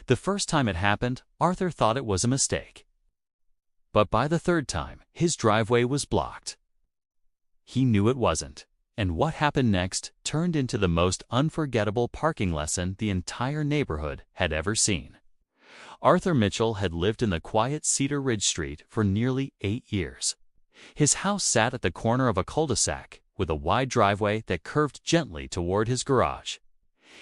The first time it happened, Arthur thought it was a mistake. But by the third time, his driveway was blocked. He knew it wasn't, and what happened next turned into the most unforgettable parking lesson the entire neighborhood had ever seen. Arthur Mitchell had lived in the quiet Cedar Ridge Street for nearly 8 years. His house sat at the corner of a cul-de-sac with a wide driveway that curved gently toward his garage.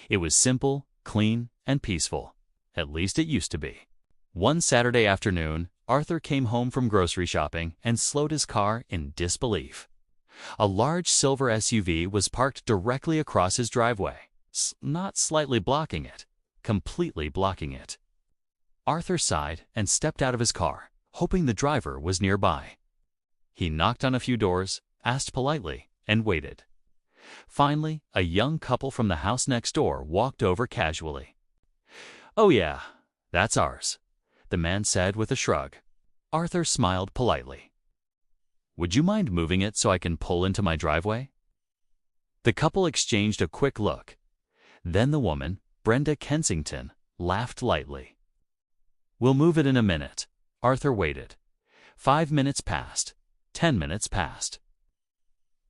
It was simple, clean, and peaceful. At least it used to be. One Saturday afternoon, Arthur came home from grocery shopping and slowed his car in disbelief. A large silver SUV was parked directly across his driveway, not slightly blocking it, completely blocking it. Arthur sighed and stepped out of his car, hoping the driver was nearby. He knocked on a few doors, asked politely, and waited. Finally, a young couple from the house next door walked over casually. "Oh yeah, that's ours," the man said with a shrug. Arthur smiled politely. "Would you mind moving it so I can pull into my driveway?" The couple exchanged a quick look. Then the woman, Brenda Kensington, laughed lightly. "We'll move it in a minute." Arthur waited. 5 minutes passed. 10 minutes passed.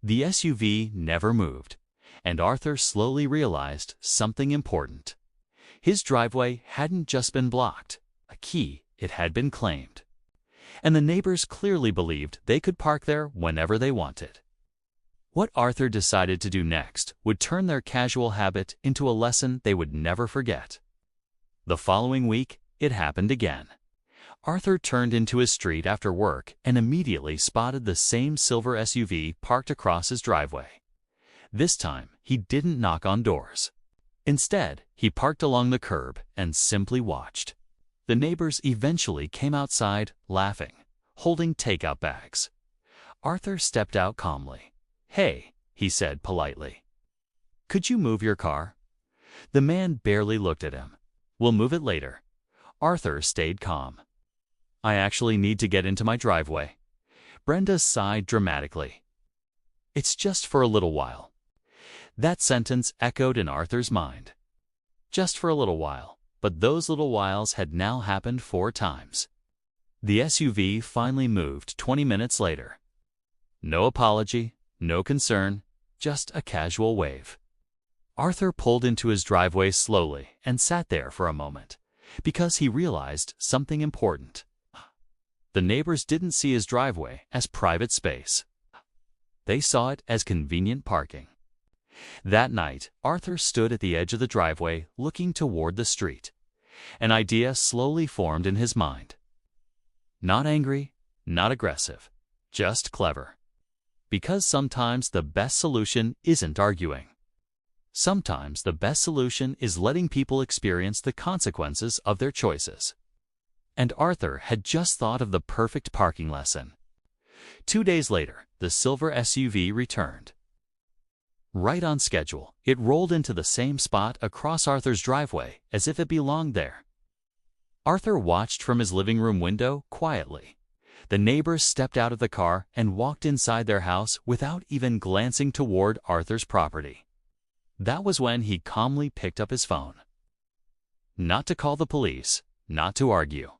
The SUV never moved, and Arthur slowly realized something important. His driveway hadn't just been blocked. A key, it had been claimed. And the neighbors clearly believed they could park there whenever they wanted. What Arthur decided to do next would turn their casual habit into a lesson they would never forget. The following week, it happened again. Arthur turned into his street after work and immediately spotted the same silver SUV parked across his driveway. This time, he didn't knock on doors. Instead, he parked along the curb and simply watched. The neighbors eventually came outside, laughing, holding takeout bags. Arthur stepped out calmly. "Hey," he said politely. "Could you move your car?" The man barely looked at him. "We'll move it later." Arthur stayed calm. "I actually need to get into my driveway." Brenda sighed dramatically. "It's just for a little while." That sentence echoed in Arthur's mind. Just for a little while, but those little whiles had now happened 4 times. The SUV finally moved 20 minutes later. No apology, no concern, just a casual wave. Arthur pulled into his driveway slowly and sat there for a moment, because he realized something important. The neighbors didn't see his driveway as private space. They saw it as convenient parking. That night, Arthur stood at the edge of the driveway looking toward the street. An idea slowly formed in his mind. Not angry, not aggressive, just clever. Because sometimes the best solution isn't arguing. Sometimes the best solution is letting people experience the consequences of their choices. And Arthur had just thought of the perfect parking lesson. 2 days later, the silver SUV returned. Right on schedule, it rolled into the same spot across Arthur's driveway as if it belonged there. Arthur watched from his living room window quietly. The neighbors stepped out of the car and walked inside their house without even glancing toward Arthur's property. That was when he calmly picked up his phone. Not to call the police, not to argue.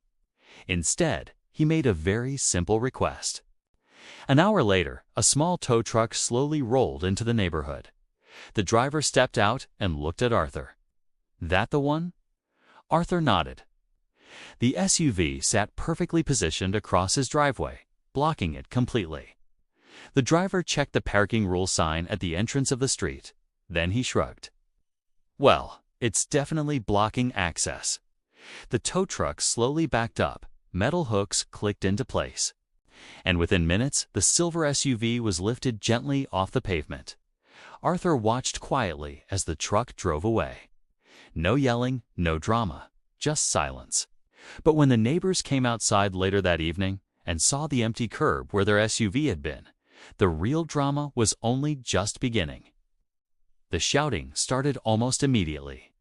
Instead, he made a very simple request. An hour later, a small tow truck slowly rolled into the neighborhood. The driver stepped out and looked at Arthur. "That the one?" Arthur nodded. The SUV sat perfectly positioned across his driveway, blocking it completely. The driver checked the parking rule sign at the entrance of the street. Then he shrugged. "Well, it's definitely blocking access." The tow truck slowly backed up, metal hooks clicked into place. And within minutes, the silver SUV was lifted gently off the pavement. Arthur watched quietly as the truck drove away. No yelling, no drama, just silence. But when the neighbors came outside later that evening and saw the empty curb where their SUV had been, the real drama was only just beginning. The shouting started almost immediately.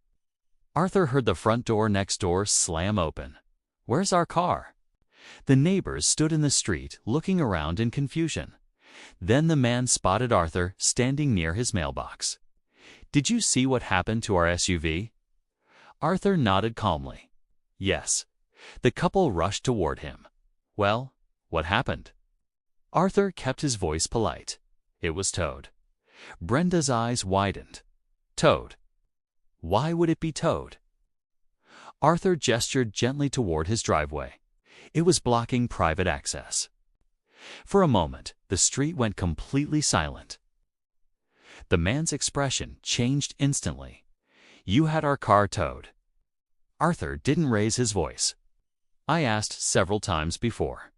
Arthur heard the front door next door slam open. "Where's our car?" The neighbors stood in the street looking around in confusion. Then the man spotted Arthur standing near his mailbox. "Did you see what happened to our SUV?" Arthur nodded calmly. Yes. The couple rushed toward him. Well, what happened? Arthur kept his voice polite. It was Toad. Brenda's eyes widened. Toad. Why would it be Toad? Arthur gestured gently toward his driveway. It was blocking private access. For a moment, the street went completely silent. The man's expression changed instantly. You had our car towed. Arthur didn't raise his voice. I asked several times before.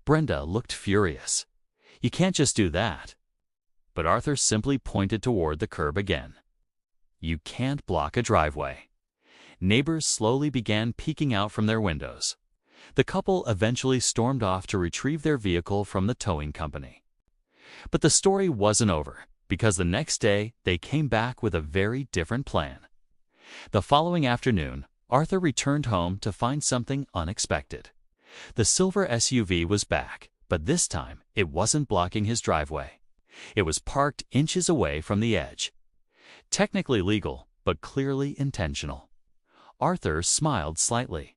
Brenda looked furious. You can't just do that. But Arthur simply pointed toward the curb again. You can't block a driveway. Neighbors slowly began peeking out from their windows. The couple eventually stormed off to retrieve their vehicle from the towing company. But the story wasn't over, because the next day they came back with a very different plan. The following afternoon, Arthur returned home to find something unexpected. The silver SUV was back, but this time it wasn't blocking his driveway. It was parked inches away from the edge. Technically legal, but clearly intentional. Arthur smiled slightly.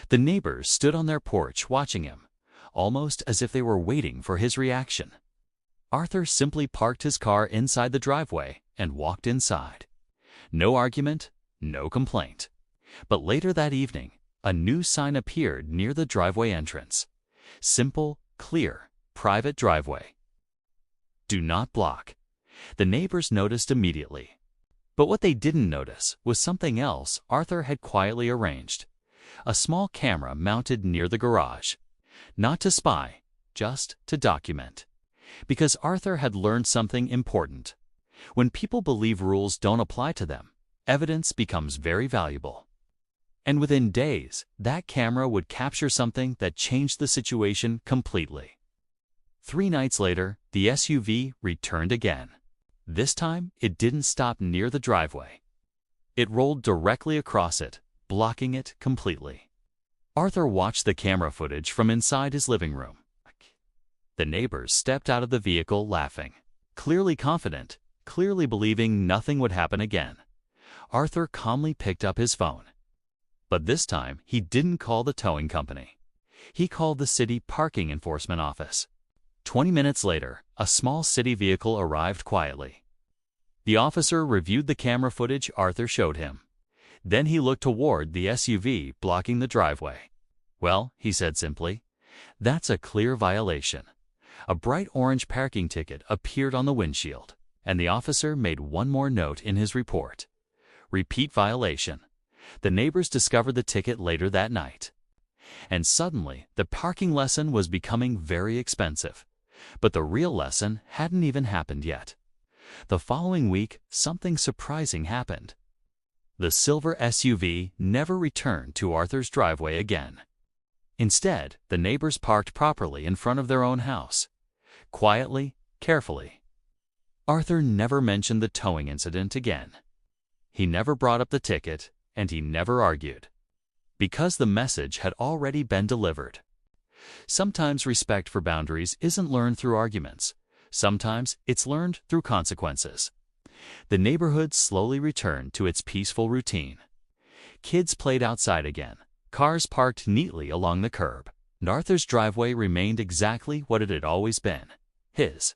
The neighbors stood on their porch watching him, almost as if they were waiting for his reaction. Arthur simply parked his car inside the driveway and walked inside. No argument, no complaint. But later that evening, a new sign appeared near the driveway entrance. Simple, clear, private driveway. Do not block. The neighbors noticed immediately. But what they didn't notice was something else Arthur had quietly arranged. A small camera mounted near the garage. Not to spy, just to document. Because Arthur had learned something important. When people believe rules don't apply to them, evidence becomes very valuable. And within days, that camera would capture something that changed the situation completely. 3 nights later, the SUV returned again. This time, it didn't stop near the driveway. It rolled directly across it, blocking it completely. Arthur watched the camera footage from inside his living room. The neighbors stepped out of the vehicle laughing, clearly confident, clearly believing nothing would happen again. Arthur calmly picked up his phone. But this time, he didn't call the towing company. He called the city parking enforcement office. 20 minutes later, a small city vehicle arrived quietly. The officer reviewed the camera footage Arthur showed him. Then he looked toward the SUV blocking the driveway. Well, he said simply, that's a clear violation. A bright orange parking ticket appeared on the windshield, and the officer made one more note in his report. Repeat violation. The neighbors discovered the ticket later that night. And suddenly, the parking lesson was becoming very expensive. But the real lesson hadn't even happened yet. The following week, something surprising happened. The silver SUV never returned to Arthur's driveway again. Instead, the neighbors parked properly in front of their own house. Quietly, carefully. Arthur never mentioned the towing incident again. He never brought up the ticket, and he never argued. Because the message had already been delivered. Sometimes respect for boundaries isn't learned through arguments. Sometimes it's learned through consequences. The neighborhood slowly returned to its peaceful routine. Kids played outside again, cars parked neatly along the curb, and Arthur's driveway remained exactly what it had always been, his.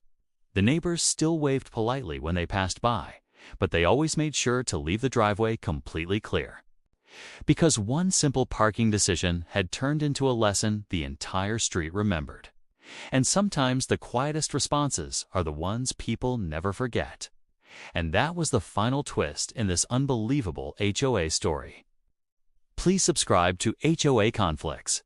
The neighbors still waved politely when they passed by, but they always made sure to leave the driveway completely clear. Because one simple parking decision had turned into a lesson the entire street remembered. And sometimes the quietest responses are the ones people never forget. And that was the final twist in this unbelievable HOA story. Please subscribe to HOA Conflicts.